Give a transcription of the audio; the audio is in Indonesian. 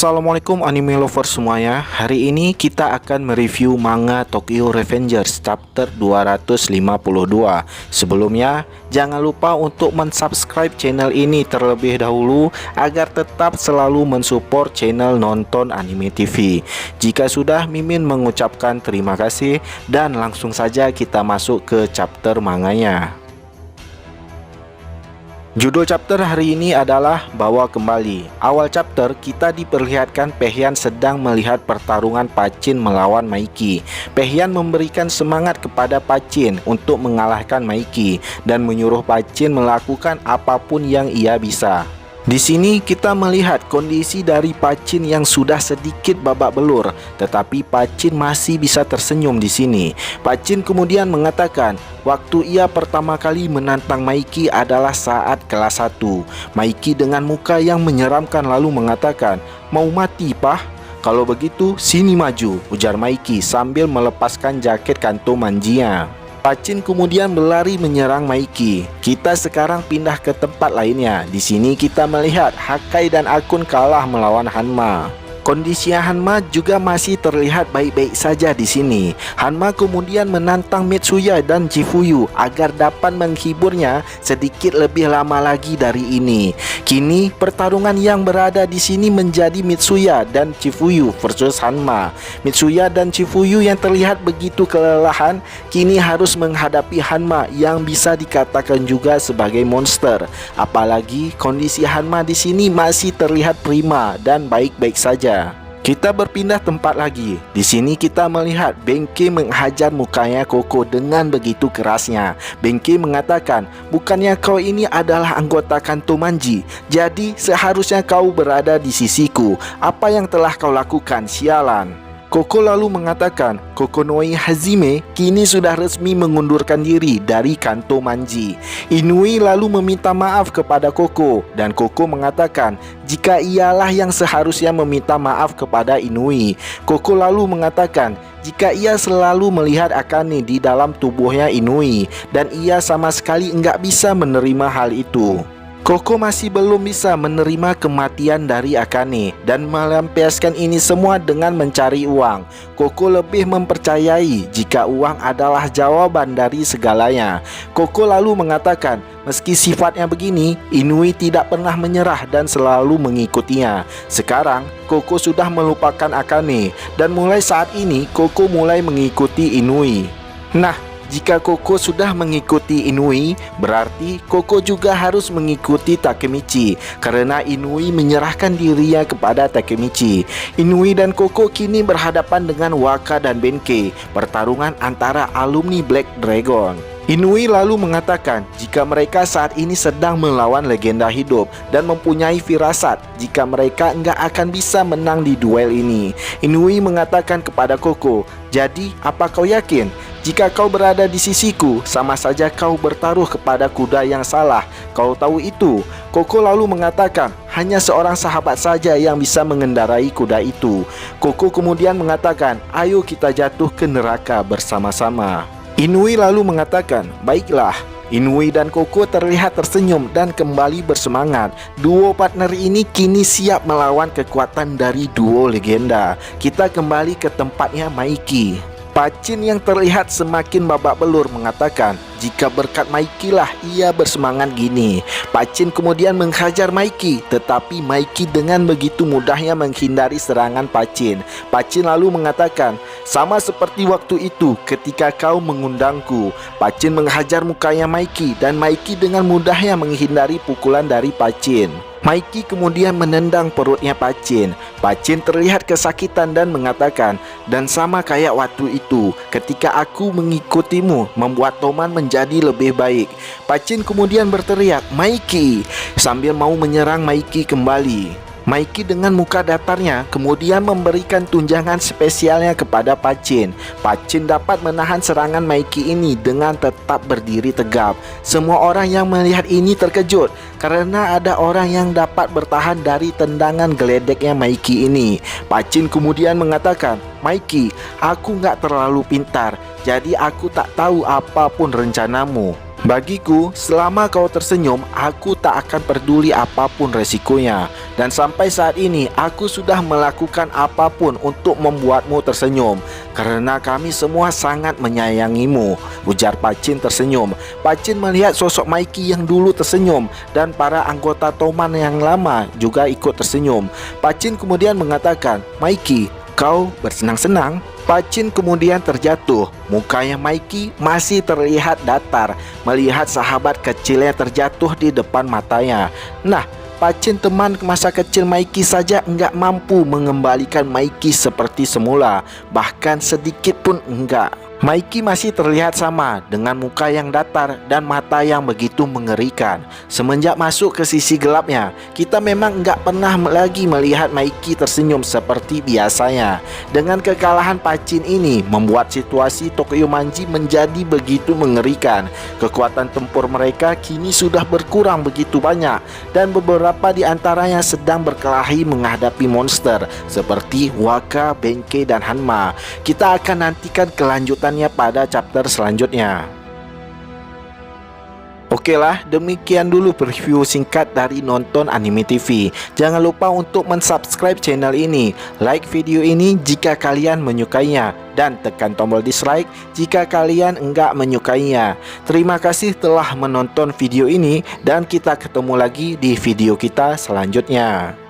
Assalamualaikum anime lovers semuanya. Hari ini kita akan mereview manga Tokyo Revengers chapter 252. Sebelumnya, jangan lupa untuk mensubscribe channel ini terlebih dahulu agar tetap selalu mensupport channel Nonton Anime TV. Jika sudah, Mimin mengucapkan terima kasih dan langsung saja kita masuk ke chapter manganya. Judul chapter hari ini adalah Bawa Kembali. Awal chapter kita diperlihatkan Pehyan sedang melihat pertarungan Pachin melawan Maiki. Pehyan memberikan semangat kepada Pachin untuk mengalahkan Maiki dan menyuruh Pachin melakukan apapun yang ia bisa. Di sini kita melihat kondisi dari Pachin yang sudah sedikit babak belur, tetapi Pachin masih bisa tersenyum di sini. Pachin kemudian mengatakan, waktu ia pertama kali menantang Maiki adalah saat kelas 1. Maiki dengan muka yang menyeramkan lalu mengatakan, "Mau mati, Pah? Kalau begitu, sini maju," ujar Maiki sambil melepaskan jaket kanto manjinya. Pachin kemudian berlari menyerang Maiki. Kita sekarang pindah ke tempat lainnya. Di sini kita melihat Hakai dan Akun kalah melawan Hanma. Kondisi Hanma juga masih terlihat baik-baik saja di sini. Hanma kemudian menantang Mitsuya dan Chifuyu agar dapat menghiburnya sedikit lebih lama lagi dari ini. Kini pertarungan yang berada di sini menjadi Mitsuya dan Chifuyu versus Hanma. Mitsuya dan Chifuyu yang terlihat begitu kelelahan kini harus menghadapi Hanma yang bisa dikatakan juga sebagai monster. Apalagi kondisi Hanma di sini masih terlihat prima dan baik-baik saja. Kita berpindah tempat lagi. Di sini kita melihat Benkei menghajar mukanya Koko dengan begitu kerasnya. Benkei mengatakan, "Bukannya kau ini adalah anggota kanto manji, jadi seharusnya kau berada di sisiku. Apa yang telah kau lakukan, sialan?" Koko lalu mengatakan, Kokonoi Hazime kini sudah resmi mengundurkan diri dari kanto manji. Inui lalu meminta maaf kepada Koko dan Koko mengatakan jika ialah yang seharusnya meminta maaf kepada Inui. Koko lalu mengatakan jika ia selalu melihat Akane di dalam tubuhnya Inui dan ia sama sekali enggak bisa menerima hal itu. Koko masih belum bisa menerima kematian dari Akane dan melampiaskan ini semua dengan mencari uang. Koko lebih mempercayai jika uang adalah jawaban dari segalanya. Koko lalu mengatakan, meski sifatnya begini, Inui tidak pernah menyerah dan selalu mengikutinya. Sekarang, Koko sudah melupakan Akane dan mulai saat ini Koko mulai mengikuti Inui. Nah, jika Koko sudah mengikuti Inui, berarti Koko juga harus mengikuti Takemichi karena Inui menyerahkan dirinya kepada Takemichi. Inui dan Koko kini berhadapan dengan Waka dan Benkei, pertarungan antara alumni Black Dragon. Inui lalu mengatakan jika mereka saat ini sedang melawan legenda hidup dan mempunyai firasat jika mereka enggak akan bisa menang di duel ini. Inui mengatakan kepada Koko, "Jadi apa kau yakin? Jika kau berada di sisiku, sama saja kau bertaruh kepada kuda yang salah. Kau tahu itu?" Koko lalu mengatakan, "Hanya seorang sahabat saja yang bisa mengendarai kuda itu." Koko kemudian mengatakan, "Ayo kita jatuh ke neraka bersama-sama." Inui lalu mengatakan, "Baiklah." Inui dan Koko terlihat tersenyum dan kembali bersemangat. Duo partner ini kini siap melawan kekuatan dari duo legenda. Kita kembali ke tempatnya Maiki. Pachin yang terlihat semakin babak belur mengatakan jika berkat Maiki lah ia bersemangat gini. Pachin kemudian menghajar Maiki, tetapi Maiki dengan begitu mudahnya menghindari serangan Pachin. Pachin lalu mengatakan, "Sama seperti waktu itu ketika kau mengundangku." Pachin menghajar mukanya Maiki dan Maiki dengan mudahnya menghindari pukulan dari Pachin. Maiki kemudian menendang perutnya Pachin. Pachin terlihat kesakitan dan mengatakan, "Dan sama kayak waktu itu, ketika aku mengikutimu, membuat Toman menjadi lebih baik." Pachin kemudian berteriak, "Maiki!" sambil mau menyerang Maiki kembali. Maiki dengan muka datarnya kemudian memberikan tunjangan spesialnya kepada Pachin. Pachin dapat menahan serangan Maiki ini dengan tetap berdiri tegap. Semua orang yang melihat ini terkejut karena ada orang yang dapat bertahan dari tendangan geledeknya Maiki ini. Pachin kemudian mengatakan, "Maiki, aku nggak terlalu pintar, jadi aku tak tahu apapun rencanamu." Bagiku, selama kau tersenyum, aku tak akan peduli apapun resikonya. Dan sampai saat ini, aku sudah melakukan apapun untuk membuatmu tersenyum. Karena kami semua sangat menyayangimu, ujar Pachin tersenyum. Pachin melihat sosok Mikey yang dulu tersenyum dan para anggota Toman yang lama juga ikut tersenyum. Pachin kemudian mengatakan, "Mikey, kau bersenang-senang?" Pachin kemudian terjatuh. Mukanya Mikey masih terlihat datar melihat sahabat kecilnya terjatuh di depan matanya. Nah, Pachin teman masa kecil Mikey saja enggak mampu mengembalikan Mikey seperti semula, bahkan sedikit pun enggak. Mikey masih terlihat sama dengan muka yang datar dan mata yang begitu mengerikan. Semenjak masuk ke sisi gelapnya, kita memang enggak pernah lagi melihat Mikey tersenyum seperti biasanya. Dengan kekalahan Pachin ini membuat situasi Tokyo Manji menjadi begitu mengerikan. Kekuatan tempur mereka kini sudah berkurang begitu banyak dan beberapa di antaranya sedang berkelahi menghadapi monster seperti Waka, Benkei, dan Hanma. Kita akan nantikan kelanjutan pada chapter selanjutnya. Oke lah, demikian dulu preview singkat dari Nonton Anime TV. Jangan lupa untuk mensubscribe channel ini, like video ini jika kalian menyukainya, dan tekan tombol dislike jika kalian enggak menyukainya. Terima kasih telah menonton video ini, dan kita ketemu lagi di video kita selanjutnya.